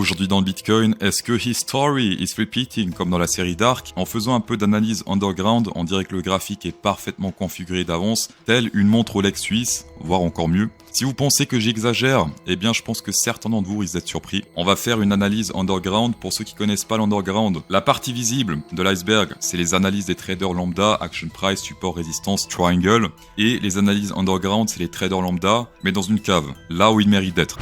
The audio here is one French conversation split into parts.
aujourd'hui dans le Bitcoin, est-ce que history is repeating comme dans la série Dark? En faisant un peu d'analyse underground, on dirait que le graphique est parfaitement configuré d'avance, telle une montre Rolex suisse, voire encore mieux. Si vous pensez que j'exagère, eh bien je pense que certains d'entre vous risquent d'être surpris. On va faire une analyse underground. Pour ceux qui connaissent pas l'underground, la partie visible de l'iceberg, c'est les analyses des traders lambda, action price, support, résistance, triangle. Et les analyses underground, c'est les traders lambda, mais dans une cave, là où ils méritent d'être.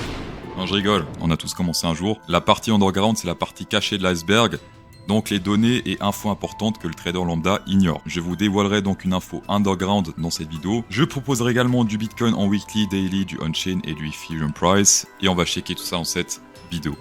Non, je rigole, on a tous commencé un jour. La partie underground, c'est la partie cachée de l'iceberg. Donc les données et infos importantes que le trader lambda ignore. Je vous dévoilerai donc une info underground dans cette vidéo. Je proposerai également du Bitcoin en weekly, daily, du on-chain et du Ethereum price. Et on va checker tout ça dans cette vidéo.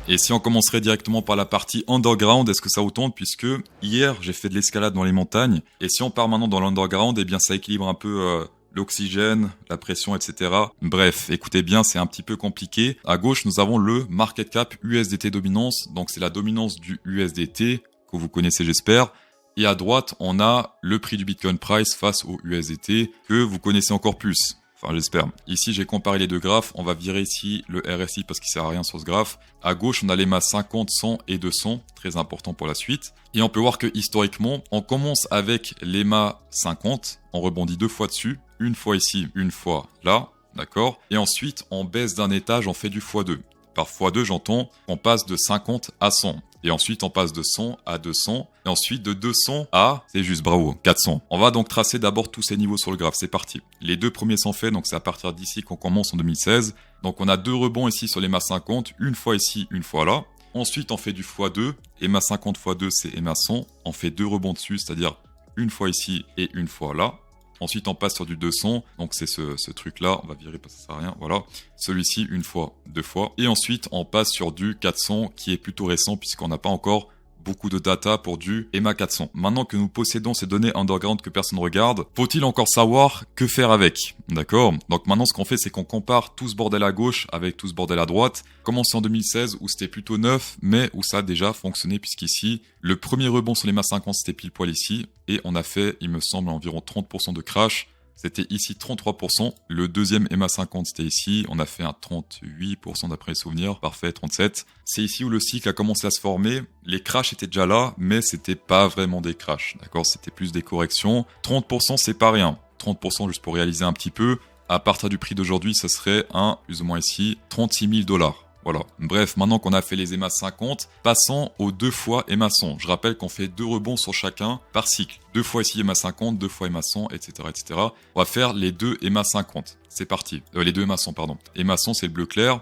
Et si on commencerait directement par la partie underground, est-ce que ça vous tente? Puisque hier, j'ai fait de l'escalade dans les montagnes. Et si on part maintenant dans l'underground, eh bien ça équilibre un peu... l'oxygène, la pression, etc. Bref, écoutez bien, c'est un petit peu compliqué. À gauche, nous avons le market cap USDT dominance. Donc, c'est la dominance du USDT que vous connaissez, j'espère. Et à droite, on a le prix du Bitcoin price face au USDT que vous connaissez encore plus. Enfin, j'espère. Ici, j'ai comparé les deux graphes. On va virer ici le RSI parce qu'il sert à rien sur ce graphe. À gauche, on a les masses 50, 100 et 200. Très important pour la suite. Et on peut voir que historiquement, on commence avec l'EMA 50. On rebondit deux fois dessus. Une fois ici, une fois là. D'accord? Et ensuite, on baisse d'un étage, on fait du x2. Par x2, j'entends, on passe de 50 à 100. Et ensuite, on passe de 100 à 200. Et ensuite, de 200 à, c'est juste bravo, 400. On va donc tracer d'abord tous ces niveaux sur le graphe. C'est parti. Les deux premiers sont faits, donc c'est à partir d'ici qu'on commence en 2016. Donc on a deux rebonds ici sur les EMA 50. Une fois ici, une fois là. Ensuite, on fait du x2. EMA 50 x2, c'est EMA 100. On fait deux rebonds dessus, c'est-à-dire une fois ici et une fois là. Ensuite, on passe sur du 200. Donc, c'est ce truc-là. On va virer parce que ça sert à rien. Voilà. Celui-ci, une fois, deux fois. Et ensuite, on passe sur du 400 qui est plutôt récent puisqu'on n'a pas encore beaucoup de data pour du EMA 400. Maintenant que nous possédons ces données underground que personne ne regarde, faut-il encore savoir que faire avec? D'accord? Donc maintenant, ce qu'on fait, c'est qu'on compare tout ce bordel à gauche avec tout ce bordel à droite. Commencé en 2016 où c'était plutôt neuf, mais où ça a déjà fonctionné puisqu'ici, le premier rebond sur les EMA 50, c'était pile poil ici. Et on a fait, il me semble, environ 30% de crash. C'était ici 33%. Le deuxième EMA 50, c'était ici. On a fait un 38% d'après les souvenirs. Parfait, 37. C'est ici où le cycle a commencé à se former. Les crashs étaient déjà là, mais c'était pas vraiment des crashs. D'accord? C'était plus des corrections. 30%, c'est pas rien. 30% juste pour réaliser un petit peu. À partir du prix d'aujourd'hui, ça serait plus ou moins ici, 36 000 $. Voilà. Bref, maintenant qu'on a fait les EMA 50, passons aux deux fois EMA 100. Je rappelle qu'on fait deux rebonds sur chacun par cycle. Deux fois ici EMA 50, deux fois EMA 100, etc., etc. On va faire les deux EMA 50. C'est parti. Les deux EMA 100, pardon. EMA 100, c'est le bleu clair.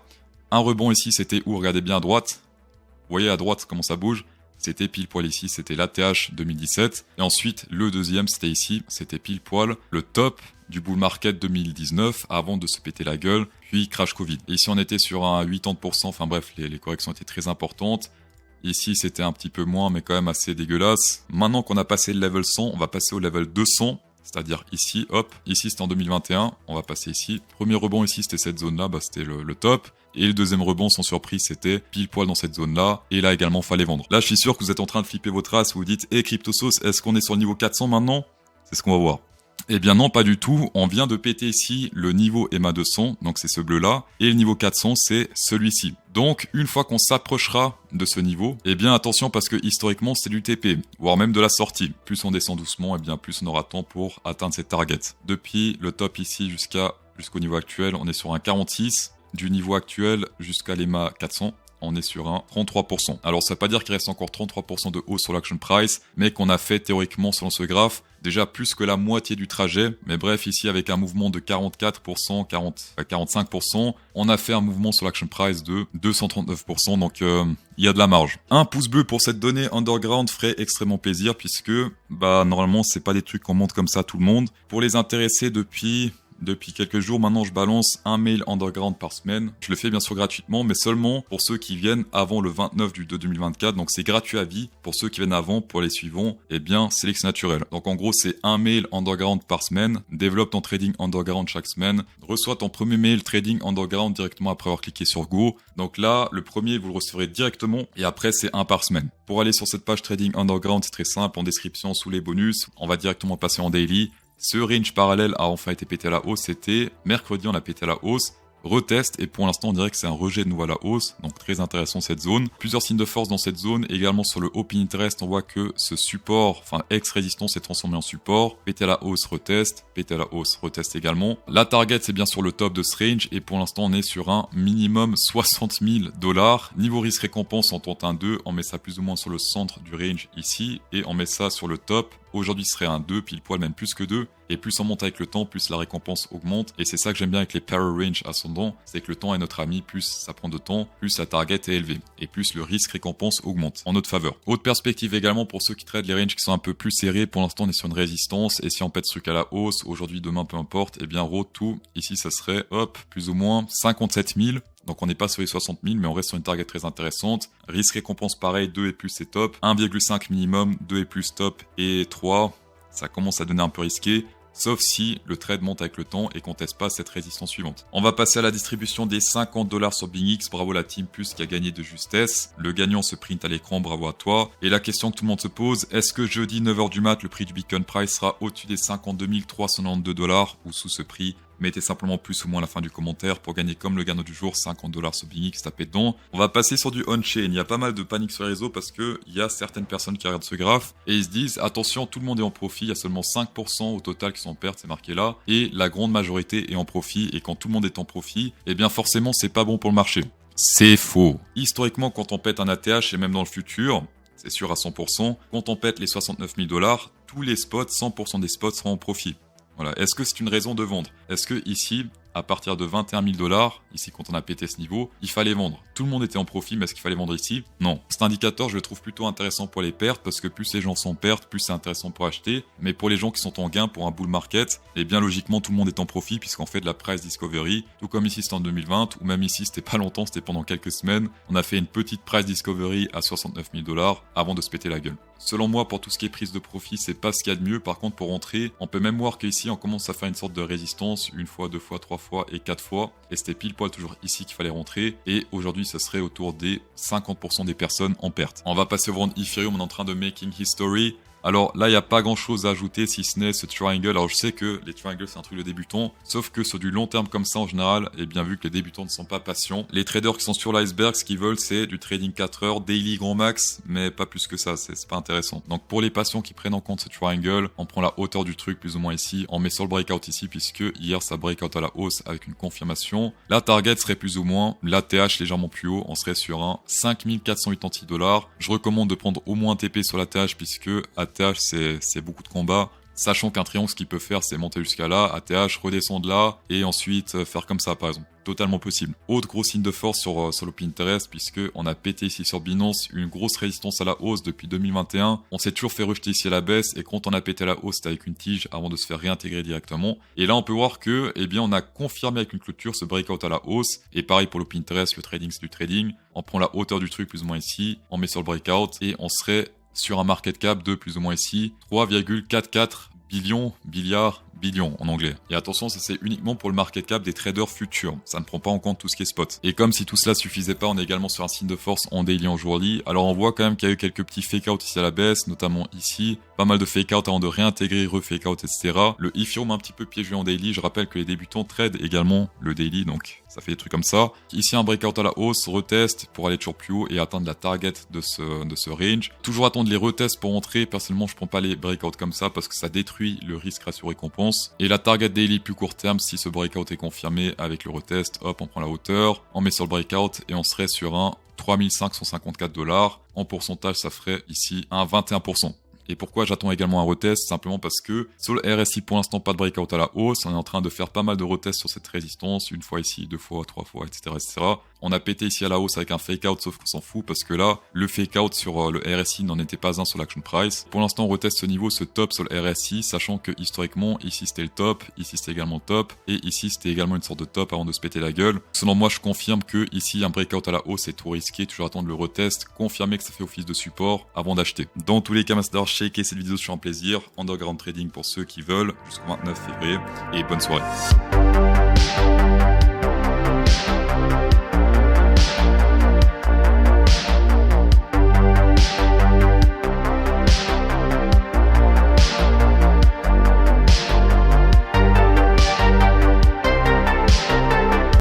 Un rebond ici, c'était où? Regardez bien à droite. Vous voyez à droite comment ça bouge? C'était pile poil ici, c'était l'ATH 2017. Et ensuite, le deuxième, c'était ici. C'était pile poil le top du bull market 2019 avant de se péter la gueule, puis crash Covid. Et ici, on était sur un 80%, enfin bref, les corrections étaient très importantes. Ici, c'était un petit peu moins, mais quand même assez dégueulasse. Maintenant qu'on a passé le level 100, on va passer au level 200. C'est-à-dire ici, hop, ici c'était en 2021, on va passer ici. Premier rebond ici, c'était cette zone-là, c'était le top. Et le deuxième rebond, sans surprise, c'était pile poil dans cette zone-là. Et là également, fallait vendre. Là, je suis sûr que vous êtes en train de flipper votre race, vous dites, CryptoSauce, est-ce qu'on est sur le niveau 400 maintenant? C'est ce qu'on va voir. Eh bien non, pas du tout. On vient de péter ici le niveau EMA 200, donc c'est ce bleu-là. Et le niveau 400, c'est celui-ci. Donc, une fois qu'on s'approchera de ce niveau, eh bien attention parce que historiquement, c'est du TP, voire même de la sortie. Plus on descend doucement, eh bien plus on aura de temps pour atteindre cette target. Depuis le top ici jusqu'au niveau actuel, on est sur un 46. Du niveau actuel jusqu'à l'EMA 400. On est sur un 33%. Alors ça veut pas dire qu'il reste encore 33% de hausse sur l'action price, mais qu'on a fait théoriquement selon ce graphe déjà plus que la moitié du trajet. Mais bref, ici avec un mouvement de 44%, 45%, on a fait un mouvement sur l'action price de 239%, donc il y a de la marge. Un pouce bleu pour cette donnée underground ferait extrêmement plaisir puisque normalement c'est pas des trucs qu'on montre comme ça à tout le monde. Pour les intéresser depuis quelques jours, maintenant, je balance un mail underground par semaine. Je le fais bien sûr gratuitement, mais seulement pour ceux qui viennent avant le 29 du 2 2024. Donc, c'est gratuit à vie. Pour ceux qui viennent avant, pour les suivants, eh bien, sélection naturelle. Donc, en gros, c'est un mail underground par semaine. Développe ton trading underground chaque semaine. Reçois ton premier mail trading underground directement après avoir cliqué sur Go. Donc là, le premier, vous le recevrez directement. Et après, c'est un par semaine. Pour aller sur cette page trading underground, c'est très simple. En description, sous les bonus, on va directement passer en daily. Ce range parallèle a enfin été pété à la hausse, c'était mercredi, on a pété à la hausse. reteste et pour l'instant on dirait que c'est un rejet de nouveau à la hausse, donc très intéressant cette zone. Plusieurs signes de force dans cette zone, également sur le Open Interest on voit que ce support, enfin ex-résistance s'est transformé en support, pété à la hausse, reteste, pété à la hausse, reteste également. La target c'est bien sur le top de ce range et pour l'instant on est sur un minimum 60 000 $. Niveau risque récompense on tente un 2, on met ça plus ou moins sur le centre du range ici et on met ça sur le top. Aujourd'hui ce serait un 2 pile poil, même plus que 2, et plus on monte avec le temps, plus la récompense augmente, et c'est ça que j'aime bien avec les Power Range ascendants, c'est que le temps est notre ami, plus ça prend de temps, plus la target est élevée, et plus le risque récompense augmente en notre faveur. Autre perspective également pour ceux qui traitent les ranges qui sont un peu plus serrés, pour l'instant on est sur une résistance, et si on pète ce truc à la hausse, aujourd'hui, demain, peu importe, et bien road to, ici ça serait, hop, plus ou moins 57 000, donc on n'est pas sur les 60 000, mais on reste sur une target très intéressante. Risque récompense pareil, 2 et plus c'est top. 1,5 minimum, 2 et plus top. Et 3, ça commence à donner un peu risqué. Sauf si le trade monte avec le temps et qu'on teste pas cette résistance suivante. On va passer à la distribution des 50 $ sur BingX. Bravo la team plus qui a gagné de justesse. Le gagnant se print à l'écran, bravo à toi. Et la question que tout le monde se pose, est-ce que jeudi 9h du mat, le prix du Bitcoin Price sera au-dessus des 52 392 $ ou sous ce prix? Mettez simplement plus ou moins à la fin du commentaire pour gagner comme le gagnant du jour 50 $ sur BingX, tapez dedans. On va passer sur du on-chain. Il y a pas mal de panique sur les réseaux parce que il y a certaines personnes qui regardent ce graphe et ils se disent attention, tout le monde est en profit, il y a seulement 5% au total qui sont en perte, c'est marqué là, et la grande majorité est en profit, et quand tout le monde est en profit, eh bien forcément c'est pas bon pour le marché. C'est faux. Historiquement, quand on pète un ATH et même dans le futur, c'est sûr à 100%, quand on pète les 69 000 $, tous les spots, 100% des spots seront en profit. Voilà. Est-ce que c'est une raison de vendre? Est-ce que ici, à partir de 21 000 $, ici quand on a pété ce niveau, il fallait vendre? Tout le monde était en profit, mais est-ce qu'il fallait vendre ici? Non. Cet indicateur, je le trouve plutôt intéressant pour les pertes, parce que plus les gens sont en perte, plus c'est intéressant pour acheter. Mais pour les gens qui sont en gain pour un bull market, eh bien logiquement tout le monde est en profit, puisqu'on fait de la price discovery. Tout comme ici c'était en 2020, ou même ici c'était pas longtemps, c'était pendant quelques semaines. On a fait une petite price discovery à 69 000 $ avant de se péter la gueule. Selon moi, pour tout ce qui est prise de profit, c'est pas ce qu'il y a de mieux. Par contre, pour rentrer, on peut même voir qu'ici, on commence à faire une sorte de résistance, une fois, deux fois, trois fois et quatre fois. Et c'était pile poil toujours ici qu'il fallait rentrer. Et aujourd'hui, ça serait autour des 50% des personnes en perte. On va passer au vendre Ethereum, on est en train de making history. Alors là, il n'y a pas grand chose à ajouter si ce n'est ce triangle. Alors je sais que les triangles c'est un truc de débutant, sauf que sur du long terme comme ça en général, et bien vu que les débutants ne sont pas patients, les traders qui sont sur l'iceberg, ce qu'ils veulent c'est du trading 4 heures, daily grand max, mais pas plus que ça, c'est pas intéressant. Donc pour les patients qui prennent en compte ce triangle, on prend la hauteur du truc plus ou moins ici, on met sur le breakout ici puisque hier ça breakout à la hausse avec une confirmation. La target serait plus ou moins l'ATH légèrement plus haut, on serait sur un 5486 $. Je recommande de prendre au moins un TP sur l'ATH puisque ATH c'est beaucoup de combats, sachant qu'un triangle ce qu'il peut faire c'est monter jusqu'à là, ATH, redescendre là et ensuite faire comme ça par exemple. Totalement possible. Autre gros signe de force sur le Pinterest puisque on a pété ici sur Binance une grosse résistance à la hausse depuis 2021. On s'est toujours fait rejeter ici à la baisse et quand on a pété à la hausse c'était avec une tige avant de se faire réintégrer directement. Et là on peut voir que eh bien on a confirmé avec une clôture ce breakout à la hausse et pareil pour le Pinterest, le trading c'est du trading. On prend la hauteur du truc plus ou moins ici, on met sur le breakout et on serait sur un market cap de plus ou moins ici 3,44 billions en anglais. Et attention, ça c'est uniquement pour le market cap des traders futurs. Ça ne prend pas en compte tout ce qui est spot. Et comme si tout cela suffisait pas, on est également sur un signe de force en daily, en jourly. Alors on voit quand même qu'il y a eu quelques petits fake out ici à la baisse, notamment ici. Pas mal de fake out avant de réintégrer, refake out, etc. Le Ethereum un petit peu piégé en daily. Je rappelle que les débutants tradent également le daily, donc ça fait des trucs comme ça. Ici un breakout à la hausse, retest pour aller toujours plus haut et atteindre la target de ce range. Toujours attendre les retests pour entrer. Personnellement, je prends pas les breakouts comme ça parce que ça détruit le risque ratio récompense. Et la target daily plus court terme, si ce breakout est confirmé avec le retest, hop, on prend la hauteur, on met sur le breakout et on serait sur un 3554 $. En pourcentage, ça ferait ici un 21%. Et pourquoi j'attends également un retest? Simplement parce que sur le RSI, pour l'instant, pas de breakout à la hausse. On est en train de faire pas mal de retests sur cette résistance. Une fois ici, deux fois, trois fois, etc., etc. On a pété ici à la hausse avec un fake out, sauf qu'on s'en fout parce que là, le fake out sur le RSI n'en était pas un sur l'action price. Pour l'instant, on reteste ce niveau, ce top sur le RSI, sachant que historiquement, ici c'était le top, ici c'était également le top, et ici c'était également une sorte de top avant de se péter la gueule. Selon moi, je confirme que ici, un breakout à la hausse est trop risqué. Toujours attendre le retest, confirmer que ça fait office de support avant d'acheter. Dans tous les cas, merci d'avoir shaké cette vidéo, c'est un plaisir. Underground Trading pour ceux qui veulent, jusqu'au 29 février, et bonne soirée.